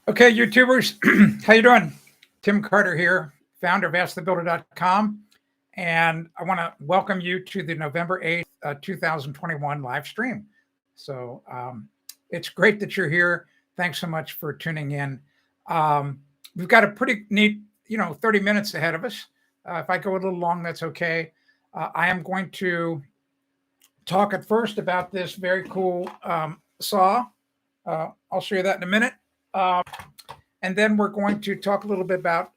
Okay, YouTubers, how you doing? Tim Carter here, founder of AskTheBuilder.com, and I want to welcome you to the November 8th, 2021 live stream. So it's great that you're here. Thanks so much for tuning in. We've got a pretty neat, 30 minutes ahead of us. If I go a little long, that's okay. I am going to talk at first about this very cool saw. I'll show you that in a minute. And then we're going to talk a little bit about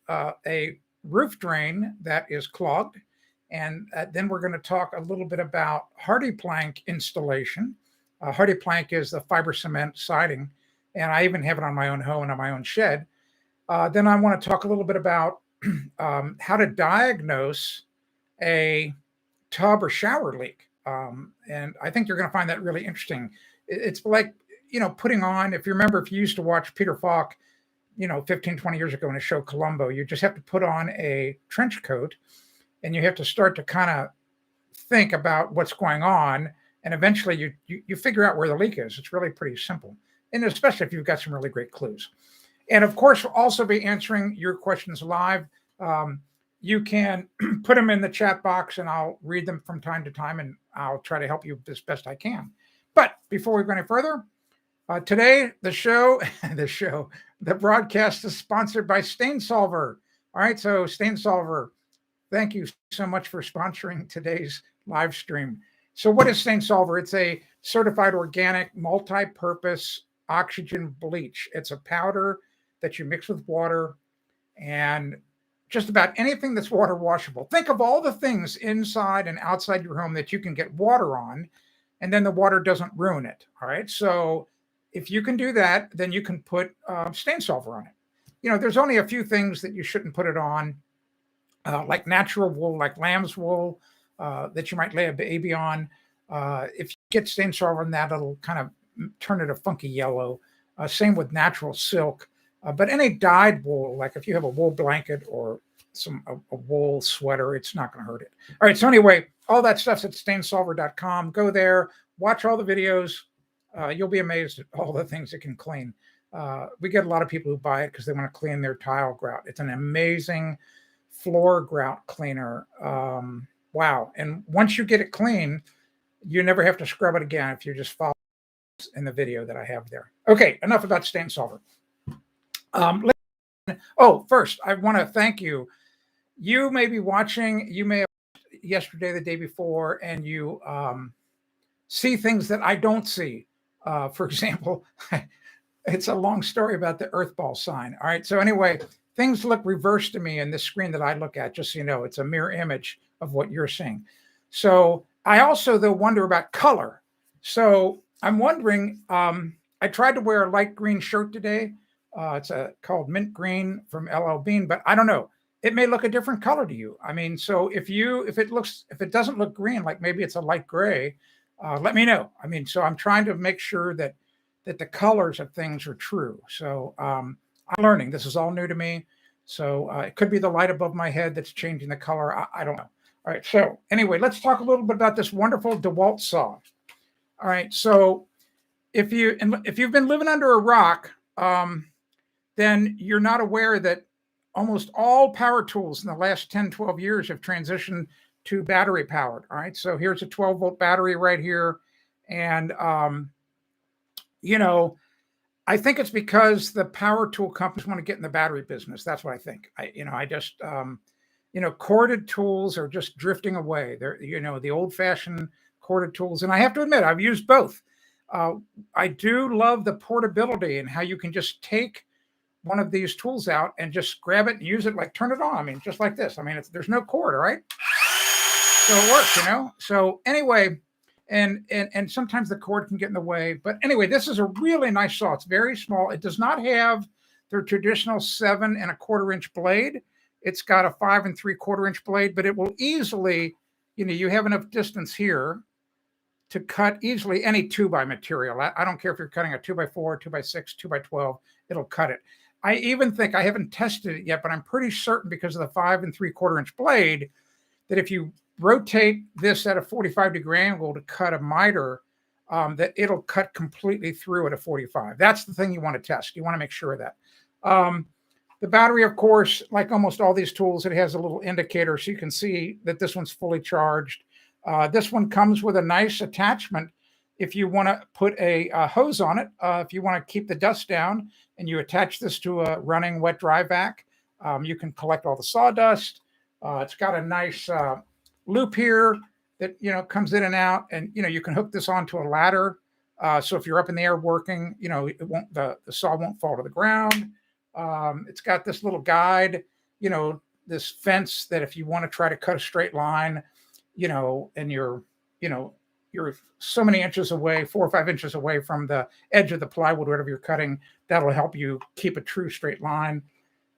a roof drain that is clogged. And then we're going to talk a little bit about HardiePlank installation. HardiePlank is the fiber cement siding, and I even have it on my own home and on my own shed. Then I want to talk a little bit about how to diagnose a tub or shower leak. And I think you're going to find that really interesting. It's like, putting on, if you used to watch Peter Falk, 15, 20 years ago in a show Columbo, you just have to put on a trench coat and you have to start to kind of think about what's going on. And eventually you figure out where the leak is. It's really pretty simple. And especially if you've got some really great clues. And of course, we'll also be answering your questions live. You can put them in the chat box and I'll read them from time to time and I'll try to help you as best I can. But before we go any further, today, the broadcast is sponsored by Stain Solver. All right, so Stain Solver, thank you so much for sponsoring today's live stream. So what is Stain Solver? It's a certified organic, multi-purpose oxygen bleach. It's a powder that you mix with water and just about anything that's water washable. Think of all the things inside and outside your home that you can get water on, and then the water doesn't ruin it. All right, so if you can do that, then you can put Stain Solver on it. There's only a few things that you shouldn't put it on, like natural wool, like lamb's wool, that you might lay a baby on. If you get Stain Solver on that, it'll kind of turn it a funky yellow. Same with natural silk. But any dyed wool, like if you have a wool blanket or a wool sweater, it's not going to hurt it. All right, so anyway, all that stuff's at stainsolver.com. Go there, watch all the videos. You'll be amazed at all the things it can clean. We get a lot of people who buy it because they want to clean their tile grout. It's an amazing floor grout cleaner. Wow. And once you get it clean, you never have to scrub it again if you just follow in the video that I have there. Okay, enough about Stain Solver. First, I want to thank you. You may be watching, you may have yesterday, the day before, and you see things that I don't see. For example, it's a long story about the earthball sign. All right. So anyway, things look reversed to me in this screen that I look at, just so you know, it's a mirror image of what you're seeing. So I also, though, wonder about color. So I'm wondering, I tried to wear a light green shirt today. It's called mint green from LL Bean, but I don't know. It may look a different color to you. I mean, so if it doesn't look green, like maybe it's a light gray, let me know. I mean, so I'm trying to make sure that the colors of things are true. So I'm learning. This is all new to me. So it could be the light above my head that's changing the color. I don't know. All right. So anyway, let's talk a little bit about this wonderful DeWALT saw. All right. So if you've been living under a rock, then you're not aware that almost all power tools in the last 10, 12 years have transitioned to battery powered. All right. So here's a 12-volt battery right here. And, I think it's because the power tool companies want to get in the battery business. That's what I think. Corded tools are just drifting away. They're, the old fashioned corded tools. And I have to admit, I've used both. I do love the portability and how you can just take one of these tools out and just grab it and use it, like turn it on. I mean, just like this. I mean, there's no cord, all right? So it works, So anyway, and sometimes the cord can get in the way. But anyway, this is a really nice saw. It's very small. It does not have their traditional 7 1/4 inch blade. It's got a 5 3/4 inch blade, but it will easily, you have enough distance here to cut easily any 2x material. I don't care if you're cutting a 2x4, 2x6, 2x12, it'll cut it. I even think, I haven't tested it yet, but I'm pretty certain because of the 5 3/4 inch blade that if you rotate this at a 45-degree angle to cut a miter, that it'll cut completely through at a 45. That's the thing you want to test. You want to make sure of that. The battery, of course, like almost all these tools, it has a little indicator so you can see that this one's fully charged. This one comes with a nice attachment if you want to put a hose on it. If you want to keep the dust down and you attach this to a running wet dry vac, you can collect all the sawdust. It's got a nice loop here that comes in and out, and you can hook this onto a ladder. So if you're up in the air working, it won't the saw won't fall to the ground. It's got this little guide, this fence that if you want to try to cut a straight line, and you're so many inches away, 4 or 5 inches away from the edge of the plywood, whatever you're cutting, that'll help you keep a true straight line.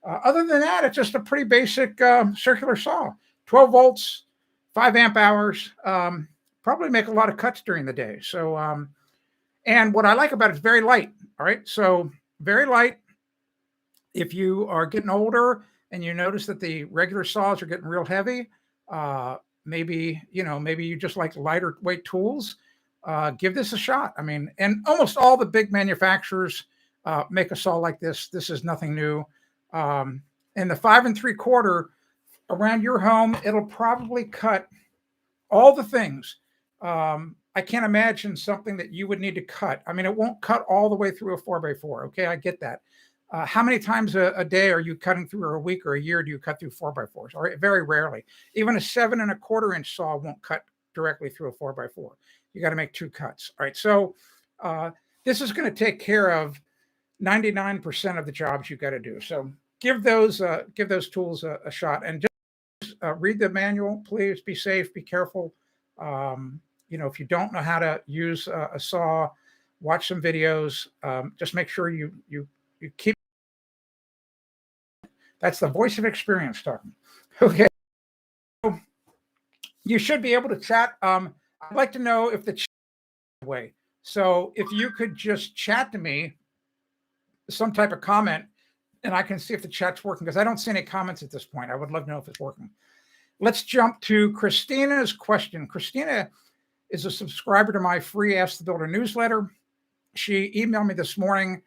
Other than that, it's just a pretty basic circular saw, 12 volts, 5 amp hours, probably make a lot of cuts during the day. So, and what I like about it is very light. All right. So very light. If you are getting older and you notice that the regular saws are getting real heavy, maybe you just like lighter weight tools, give this a shot. I mean, and almost all the big manufacturers make a saw like this. This is nothing new. And the 5 3/4 around your home, it'll probably cut all the things. I can't imagine something that you would need to cut. I mean, it won't cut all the way through a 4x4. Okay, I get that. How many times a day are you cutting through, or a week or a year do you cut through 4x4s? All right, very rarely. Even a 7 1/4 inch saw won't cut directly through a 4x4. You got to make 2 cuts. All right, so this is going to take care of 99% of the jobs you got to do. So give those tools a shot, and just read the manual. Please be safe, be careful. If you don't know how to use a saw, watch some videos. Just make sure you keep. That's the voice of experience talking. Okay. You should be able to chat. I'd like to know if the chat way. So if you could just chat to me some type of comment, and I can see if the chat's working, because I don't see any comments at this point. I would love to know if it's working. Let's jump to Christina's question. Christina is a subscriber to my free Ask the Builder newsletter. She emailed me this morning.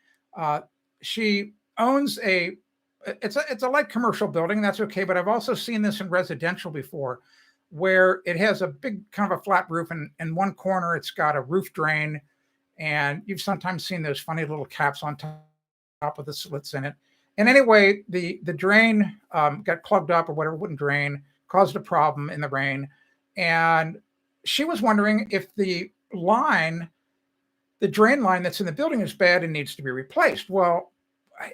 She owns it's a light commercial building. That's okay. But I've also seen this in residential before, where it has a big kind of a flat roof, and in one corner it's got a roof drain, and you've sometimes seen those funny little caps on top of the slits in it. And anyway, the drain got plugged up or whatever, wouldn't drain, caused a problem in the rain. And she was wondering if the drain line that's in the building is bad and needs to be replaced. Well,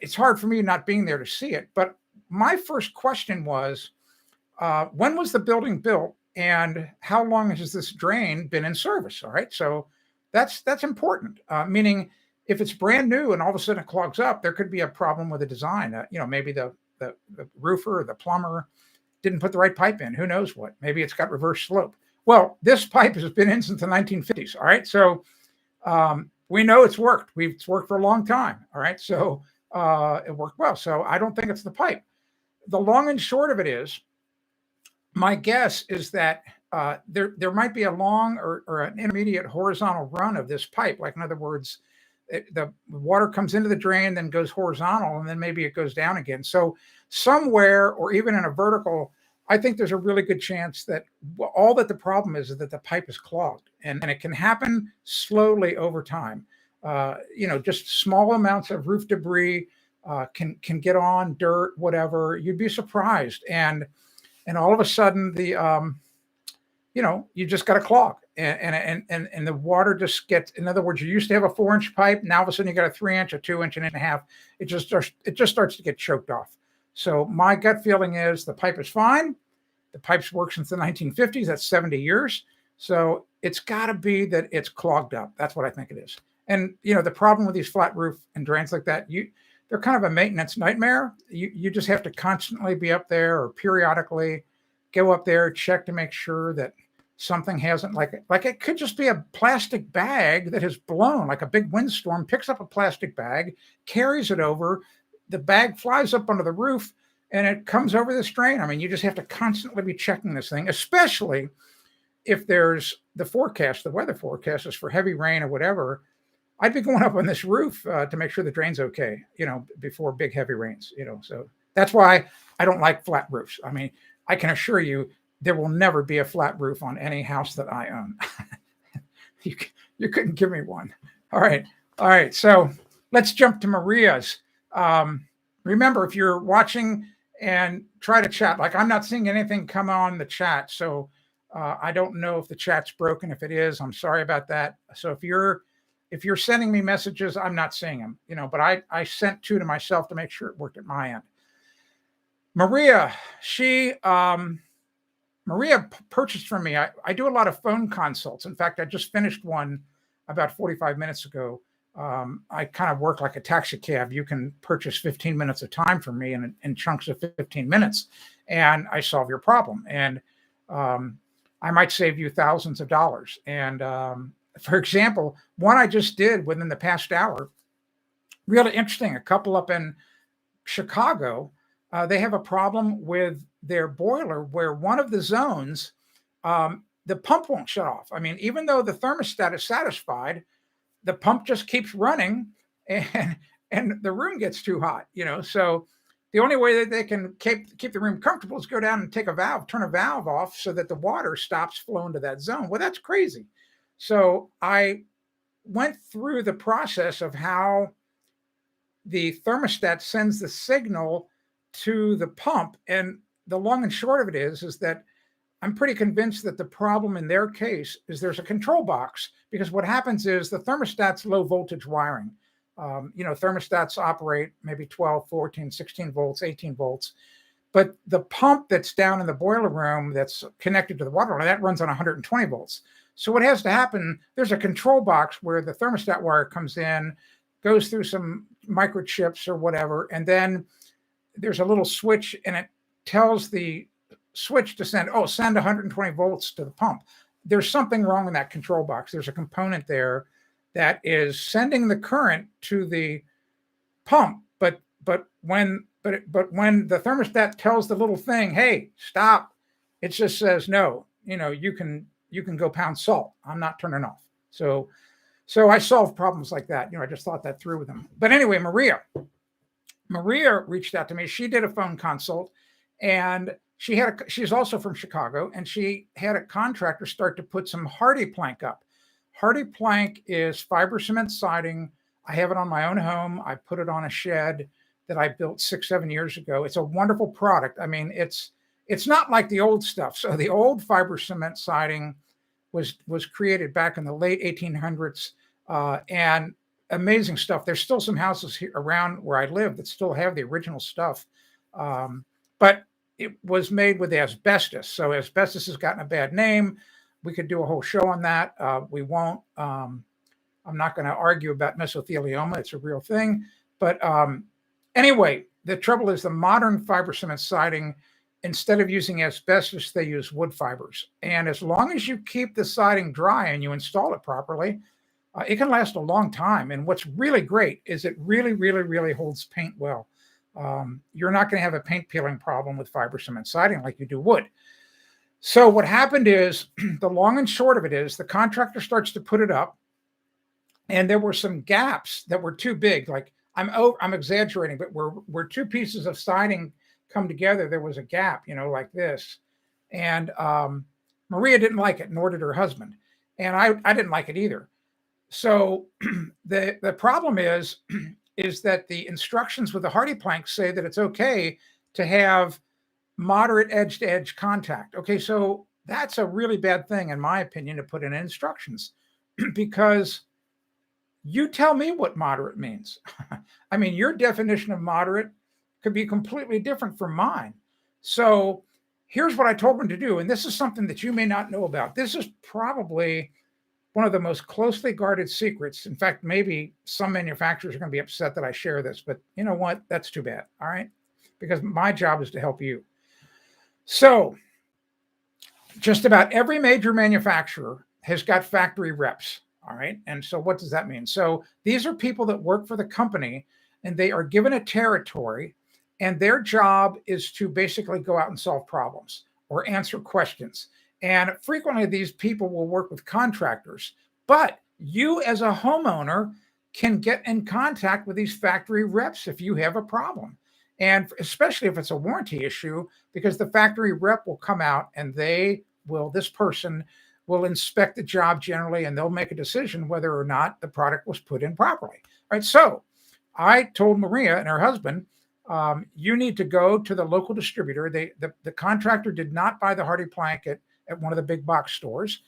it's hard for me not being there to see it. But my first question was, when was the building built and how long has this drain been in service? All right. So that's important. Meaning if it's brand new and all of a sudden it clogs up, there could be a problem with the design. Maybe the roofer or the plumber didn't put the right pipe in. Who knows what? Maybe it's got reverse slope. Well, this pipe has been in since the 1950s. All right. So we know it's worked. It's worked for a long time. All right. So it worked well. So I don't think it's the pipe. The long and short of it is, my guess is that there might be a long or an intermediate horizontal run of this pipe. Like, in other words, the water comes into the drain, then goes horizontal, and then maybe it goes down again. So somewhere, or even in a vertical, I think there's a really good chance that all that the problem is that the pipe is clogged, and it can happen slowly over time. Just small amounts of roof debris can get on dirt, whatever. You'd be surprised, and all of a sudden you just got a clog, and the water just gets. In other words, you used to have a 4-inch pipe, now all of a sudden you got a 3-inch, a 2-inch, and a half. It just starts to get choked off. So my gut feeling is the pipe is fine. The pipe's worked since the 1950s. That's 70 years. So it's got to be that it's clogged up. That's what I think it is. And the problem with these flat roof and drains like that, they're kind of a maintenance nightmare. You just have to constantly be up there, or periodically go up there, check to make sure that something hasn't, like it could just be a plastic bag that has blown, like a big windstorm picks up a plastic bag, carries it over, the bag flies up under the roof, and it comes over this drain. I mean, you just have to constantly be checking this thing, especially if there's the forecast, the weather forecast is for heavy rain or whatever, I'd be going up on this roof to make sure the drain's okay, before big heavy rains, So that's why I don't like flat roofs. I mean, I can assure you there will never be a flat roof on any house that I own. You couldn't give me one. All right. So let's jump to Maria's. Remember, if you're watching and try to chat, like I'm not seeing anything come on the chat, so I don't know if the chat's broken. If it is, I'm sorry about that. So if you're sending me messages, I'm not seeing them, but I sent 2 to myself to make sure it worked at my end. Maria, Maria purchased from me. I do a lot of phone consults. In fact, I just finished one about 45 minutes ago. I kind of work like a taxi cab. You can purchase 15 minutes of time from me in chunks of 15 minutes, and I solve your problem. And I might save you thousands of dollars. And for example, one I just did within the past hour, really interesting. A couple up in Chicago, they have a problem with their boiler where one of the zones, the pump won't shut off. I mean, even though the thermostat is satisfied, the pump just keeps running and the room gets too hot, So the only way that they can keep the room comfortable is go down and turn a valve off so that the water stops flowing to that zone. Well, that's crazy. So I went through the process of how the thermostat sends the signal to the pump. And the long and short of it is that I'm pretty convinced that the problem in their case is there's a control box, because what happens is the thermostat's low voltage wiring. Thermostats operate maybe 12, 14, 16 volts, 18 volts. But the pump that's down in the boiler room that's connected to the water line, that runs on 120 volts. So what has to happen, there's a control box where the thermostat wire comes in, goes through some microchips or whatever, and then there's a little switch, and it tells the switch to send 120 volts to the pump. There's something wrong in that control box. There's a component there that is sending the current to the pump, but when the thermostat tells the little thing, hey, stop, it just says no. You can go pound salt. I'm not turning off. So I solve problems like that. I just thought that through with them. But anyway, Maria reached out to me. She did a phone consult, and she's also from Chicago, and she had a contractor start to put some HardiePlank up. HardiePlank is fiber cement siding. I have it on my own home. I put it on a shed that I built 6-7 years ago. It's a wonderful product. I mean, it's not like the old stuff. So the old fiber cement siding was created back in the late 1800s, and amazing stuff. There's still some houses here around where I live that still have the original stuff, but it was made with asbestos. So asbestos has gotten a bad name. We could do a whole show on that. We won't. I'm not going to argue about mesothelioma. It's a real thing. But anyway, the trouble is the modern fiber cement siding, instead of using asbestos, they use wood fibers. And as long as you keep the siding dry and you install it properly, it can last a long time. And what's really great is it really, really, really holds paint well. You're not going to have a paint peeling problem with fiber cement siding like you do wood. So what happened is, the long and short of it is, the contractor starts to put it up, and there were some gaps that were too big. Like I'm exaggerating, but where 2 pieces of siding come together, there was a gap, like this. And Maria didn't like it, nor did her husband. And I didn't like it either. So the problem is that the instructions with the HardiePlank say that it's okay to have moderate edge-to-edge contact. Okay, so that's a really bad thing, in my opinion, to put in instructions, because you tell me what moderate means. I mean, your definition of moderate could be completely different from mine. So here's what I told them to do, and this is something that you may not know about. This is probably one of the most closely guarded secrets. In fact, maybe some manufacturers are going to be upset that I share this, but you know what? That's too bad. All right. Because my job is to help you. So just about every major manufacturer has got factory reps. All right. And so what does that mean? So these are people that work for the company, and they are given a territory, and their job is to basically go out and solve problems or answer questions. And frequently these people will work with contractors, but you as a homeowner can get in contact with these factory reps if you have a problem. And especially if it's a warranty issue, because the factory rep will come out and this person will inspect the job generally, and they'll make a decision whether or not the product was put in properly. All right. So I told Maria and her husband, you need to go to the local distributor. The contractor did not buy the HardiePlank at one of the big box stores.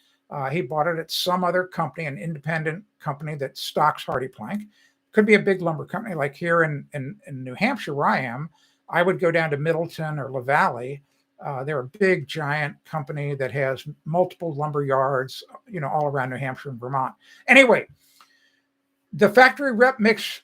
He bought it at some other company, an independent company that stocks HardiePlank. Could be a big lumber company, like here in New Hampshire where I am. I would go down to Middleton or La Valley. They're a big, giant company that has multiple lumber yards, all around New Hampshire and Vermont. Anyway, the factory rep makes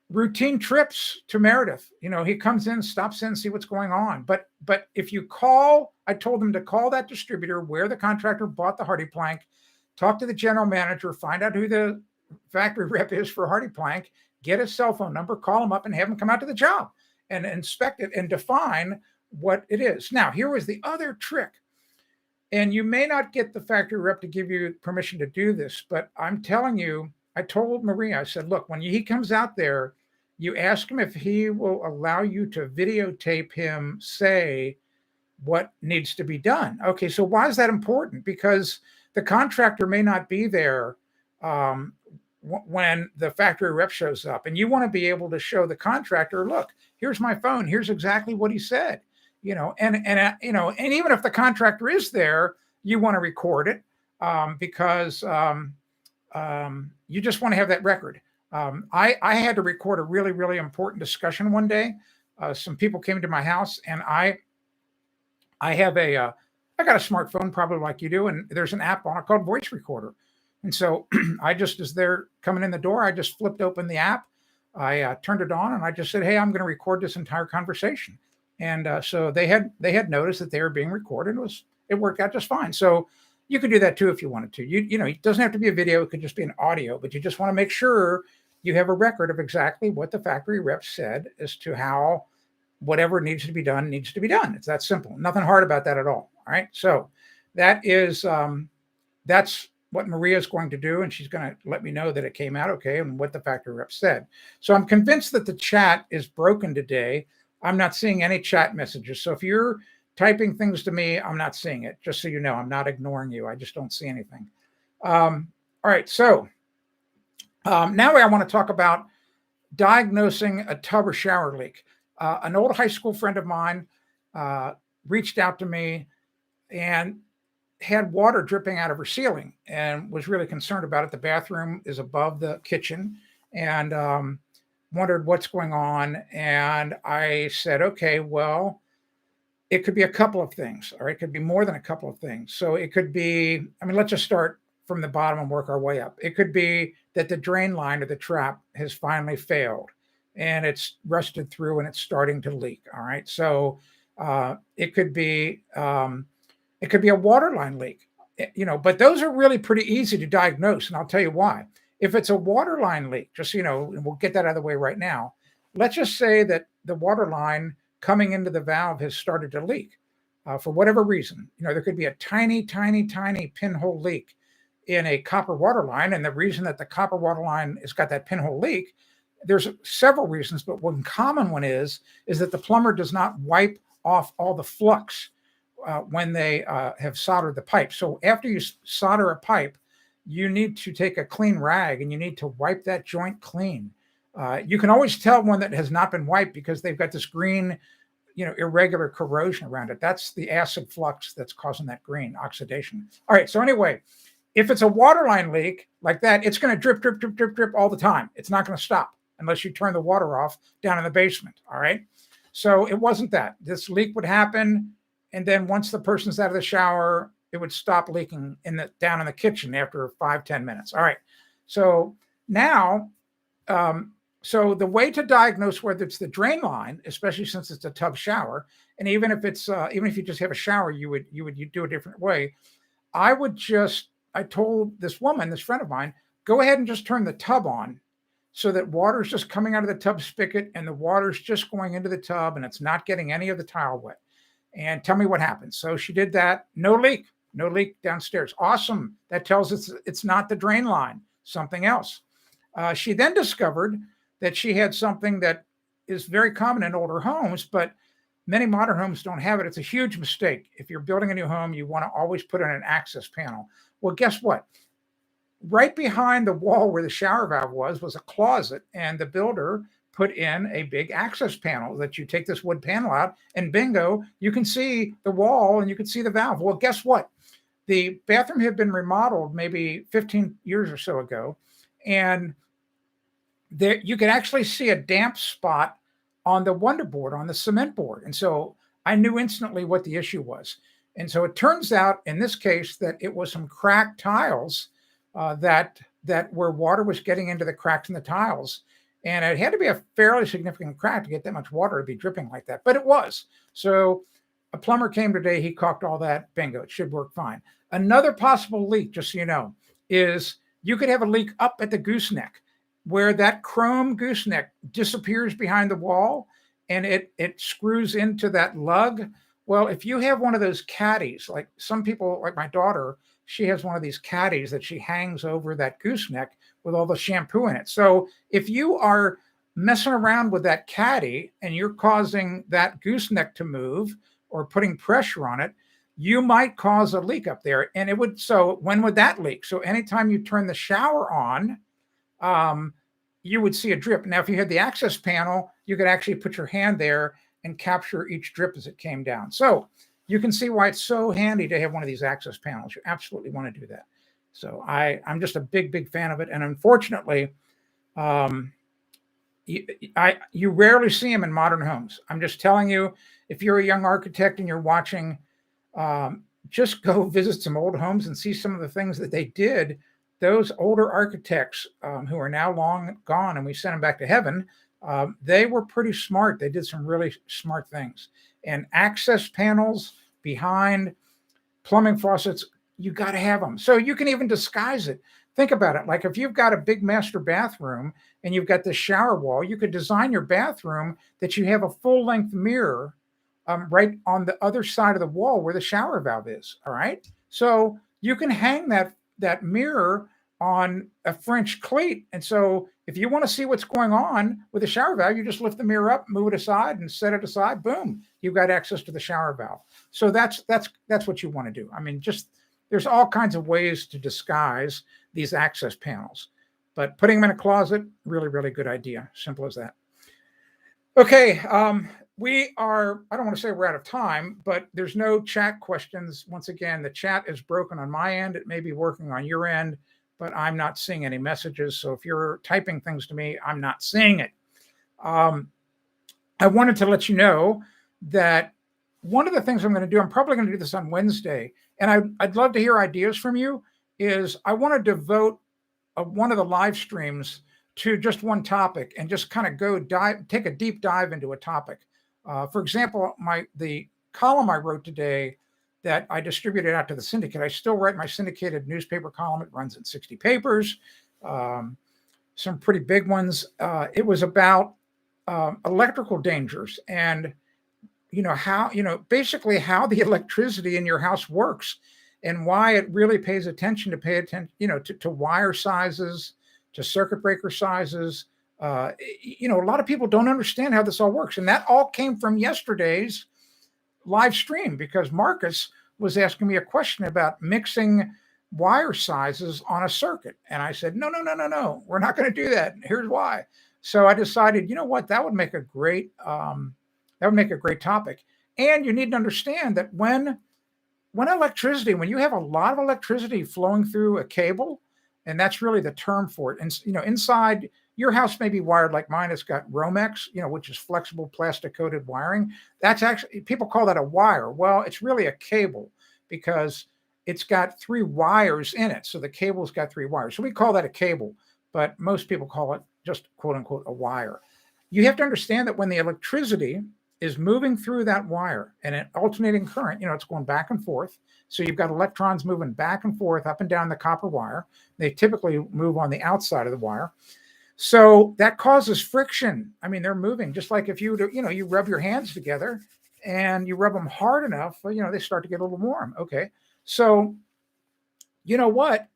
routine trips to Meredith. He comes in, stops in, see what's going on. But if you call, I told them to call that distributor where the contractor bought the HardiePlank, talk to the general manager, find out who the factory rep is for HardiePlank, get his cell phone number, call him up, and have him come out to the job and inspect it and define what it is. Now, here was the other trick. And you may not get the factory rep to give you permission to do this, but I'm telling you, I told Maria, I said, look, when he comes out there, you ask him if he will allow you to videotape him say what needs to be done. Okay, so why is that important? Because the contractor may not be there when the factory rep shows up, and you want to be able to show the contractor, look, here's my phone, here's exactly what he said, and even if the contractor is there, you want to record it because you just want to have that record. I had to record a really, really important discussion one day. Some people came to my house, and I got a smartphone, probably like you do, and there's an app on it called Voice Recorder. And so I just, as they're coming in the door, I just flipped open the app. I turned it on, and I just said, hey, I'm going to record this entire conversation. And so they had noticed that they were being recorded. It worked out just fine. So you could do that too if you wanted to. It doesn't have to be a video. It could just be an audio, but you just want to make sure you have a record of exactly what the factory rep said as to how whatever needs to be done. It's that simple. Nothing hard about that at all. All right. So that is, that's what Maria is going to do. And she's going to let me know that it came out okay and what the factory rep said. So I'm convinced that the chat is broken today. I'm not seeing any chat messages. So if you're typing things to me, I'm not seeing it. Just so you know, I'm not ignoring you. I just don't see anything. All right. So now I want to talk about diagnosing a tub or shower leak. An old high school friend of mine reached out to me and had water dripping out of her ceiling and was really concerned about it. The bathroom is above the kitchen and wondered what's going on. And I said, okay, well, it could be a couple of things, or it could be more than a couple of things. So it could be, let's just start from the bottom and work our way up. It could be that the drain line or the trap has finally failed and it's rusted through and it's starting to leak. All right. So it could be a water line leak, but those are really pretty easy to diagnose. And I'll tell you why. If it's a water line leak, just, and we'll get that out of the way right now. Let's just say that the water line coming into the valve has started to leak for whatever reason. There could be a tiny, tiny, tiny pinhole leak in a copper water line. And the reason that the copper water line has got that pinhole leak, there's several reasons, but one common one is that the plumber does not wipe off all the flux when they have soldered the pipe. So after you solder a pipe, you need to take a clean rag and you need to wipe that joint clean. You can always tell one that has not been wiped because they've got this green, irregular corrosion around it. That's the acid flux that's causing that green oxidation. All right. So anyway, if it's a water line leak like that, it's going to drip, drip, drip, drip, drip all the time. It's not going to stop unless you turn the water off down in the basement. All right. So it wasn't that. This leak would happen. And then once the person's out of the shower, it would stop leaking down in the kitchen after 5-10 minutes. All right. So now, so the way to diagnose whether it's the drain line, especially since it's a tub shower, and even if you just have a shower, you do a different way. I told this friend of mine, go ahead and just turn the tub on so that water's just coming out of the tub spigot and the water's just going into the tub and it's not getting any of the tile wet. And tell me what happens. So she did that. No leak. No leak downstairs. Awesome. That tells us it's not the drain line, something else. She then discovered that she had something that is very common in older homes, but many modern homes don't have it. It's a huge mistake. If you're building a new home, you want to always put in an access panel. Well, guess what? Right behind the wall where the shower valve was a closet, and the builder put in a big access panel that you take this wood panel out, and bingo, you can see the wall and you can see the valve. Well, guess what? The bathroom had been remodeled maybe 15 years or so ago, and there you could actually see a damp spot on the wonder board, on the cement board. And so I knew instantly what the issue was. And so it turns out in this case that it was some cracked tiles that where water was getting into the cracks in the tiles. And it had to be a fairly significant crack to get that much water to be dripping like that, but it was. So a plumber came today, he caulked all that, bingo, it should work fine. Another possible leak, just so you know, is you could have a leak up at the gooseneck where that chrome gooseneck disappears behind the wall and it screws into that lug. Well, if you have one of those caddies, like some people, like my daughter, she has one of these caddies that she hangs over that gooseneck with all the shampoo in it. So if you are messing around with that caddy and you're causing that gooseneck to move or putting pressure on it, you might cause a leak up there. And it would, so when would that leak? So anytime you turn the shower on, you would see a drip. Now, if you had the access panel, you could actually put your hand there and capture each drip as it came down. So you can see why it's so handy to have one of these access panels. You absolutely want to do that. So I'm just a big fan of it. And unfortunately, you rarely see them in modern homes. I'm just telling you, if you're a young architect and you're watching, just go visit some old homes and see some of the things that they did. Those older architects who are now long gone and we sent them back to heaven, they were pretty smart. They did some really smart things. And access panels behind plumbing faucets, you got to have them. So you can even disguise it. Think about it. Like if you've got a big master bathroom and you've got the shower wall, you could design your bathroom that you have a full-length mirror right on the other side of the wall where the shower valve is. All right. So you can hang that mirror on a French cleat. And so if you want to see what's going on with the shower valve, you just lift the mirror up, move it aside and set it aside. Boom, you've got access to the shower valve. So that's what you want to do. I mean, just there's all kinds of ways to disguise these access panels, but putting them in a closet, really good idea. Simple as that. Okay. We are, I don't want to say we're out of time, but there's no chat questions. Once again, the chat is broken on my end. It may be working on your end, but I'm not seeing any messages. So if you're typing things to me, I'm not seeing it. I wanted to let you know that one of the things I'm going to do, I'm probably going to do this on Wednesday, and I'd love to hear ideas from you, is I want to devote one of the live streams to just one topic and just kind of take a deep dive into a topic. For example, the column I wrote today that I distributed out to the syndicate, I still write my syndicated newspaper column. It runs in 60 papers, some pretty big ones. It was about electrical dangers and, basically how the electricity in your house works and why it really pays attention to wire sizes, to circuit breaker sizes. A lot of people don't understand how this all works. And that all came from yesterday's live stream because Marcus was asking me a question about mixing wire sizes on a circuit. And I said, no, we're not going to do that. Here's why. So I decided, you know what, that would make a great topic. And you need to understand that when you have a lot of electricity flowing through a cable, and that's really the term for it. And, inside your house may be wired like mine. It's got Romex, which is flexible plastic coated wiring. That's actually, people call that a wire. Well, it's really a cable because it's got 3 wires in it. So the cable's got 3 wires. So we call that a cable, but most people call it just quote unquote a wire. You have to understand that when the electricity is moving through that wire and an alternating current, it's going back and forth. So you've got electrons moving back and forth up and down the copper wire. They typically move on the outside of the wire. So that causes friction. I mean, they're moving just like if you rub your hands together and you rub them hard enough, they start to get a little warm. Okay. So you know what?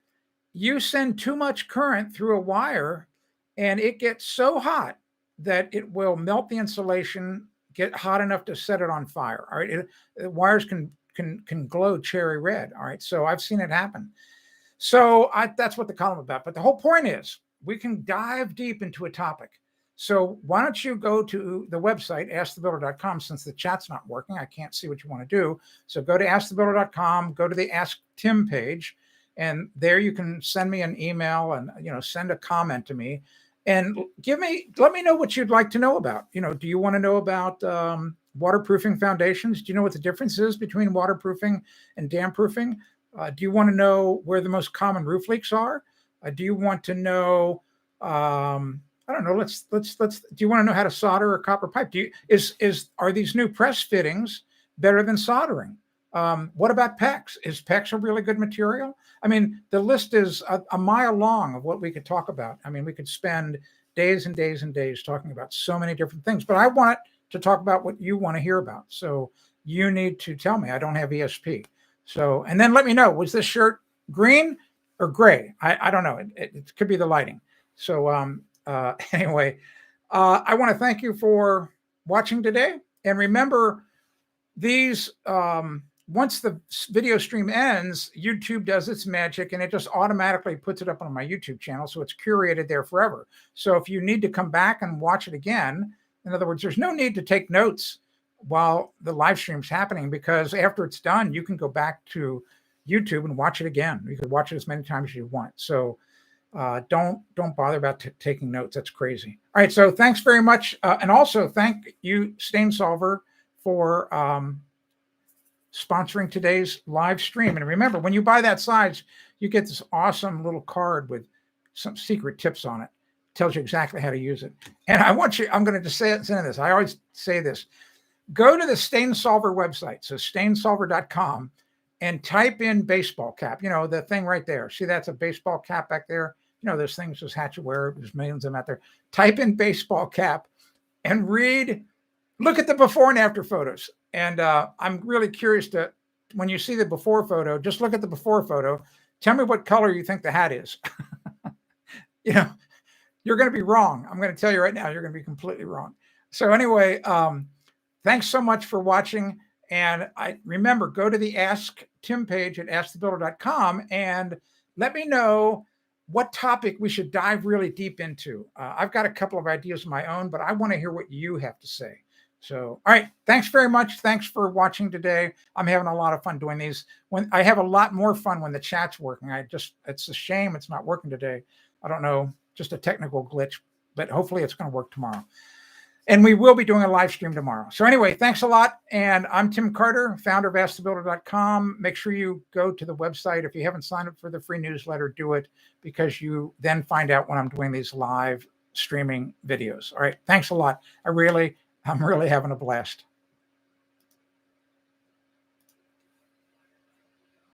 You send too much current through a wire and it gets so hot that it will melt the insulation, get hot enough to set it on fire. All right. Wires can glow cherry red. All right. So I've seen it happen. So that's what the column about. But the whole point is we can dive deep into a topic. So why don't you go to the website, askthebuilder.com, since the chat's not working. I can't see what you want to do. So go to askthebuilder.com, go to the Ask Tim page, and there you can send me an email and, send a comment to me and let me know what you'd like to know about. Do you want to know about waterproofing foundations? Do you know what the difference is between waterproofing and damp-proofing? Do you want to know where the most common roof leaks are? Do you want to know, I don't know, do you want to know how to solder a copper pipe? Are these new press fittings better than soldering? What about PEX? Is PEX a really good material? I mean, the list is a mile long of what we could talk about. I mean, we could spend days and days and days talking about so many different things, but I want to talk about what you want to hear about. So you need to tell me. I don't have ESP. So, and then let me know, was this shirt green or gray? I don't know. It could be the lighting. So anyway, I want to thank you for watching today. And remember, these once the video stream ends, YouTube does its magic and it just automatically puts it up on my YouTube channel. So it's curated there forever. So if you need to come back and watch it again, in other words, there's no need to take notes while the live stream's happening, because after it's done, you can go back to YouTube and watch it again. You could watch it as many times as you want. So don't bother about taking notes. That's crazy. All right. So thanks very much. And also thank you, Stain Solver, for sponsoring today's live stream. And remember, when you buy that size, you get this awesome little card with some secret tips on it. It tells you exactly how to use it. And I'm going to just say this. I always say this. Go to the Stain Solver website, so stainsolver.com, and type in baseball cap. The thing right there. See, that's a baseball cap back there. Those things those hats you wear. There's millions of them out there. Type in baseball cap and look at the before and after photos. And I'm really curious when you see the before photo, just look at the before photo. Tell me what color you think the hat is. You're going to be wrong. I'm going to tell you right now, you're going to be completely wrong. So anyway, thanks so much for watching. And remember, go to the Ask Tim page at askthebuilder.com and let me know what topic we should dive really deep into. I've got a couple of ideas of my own, but I want to hear what you have to say. So, all right. Thanks very much. Thanks for watching today. I'm having a lot of fun doing these. I have a lot more fun when the chat's working. It's a shame it's not working today. I don't know, just a technical glitch, but hopefully it's going to work tomorrow. And we will be doing a live stream tomorrow. So anyway, thanks a lot. And I'm Tim Carter, founder of AskTheBuilder.com. Make sure you go to the website. If you haven't signed up for the free newsletter, do it, because you then find out when I'm doing these live streaming videos. All right. Thanks a lot. I'm really having a blast.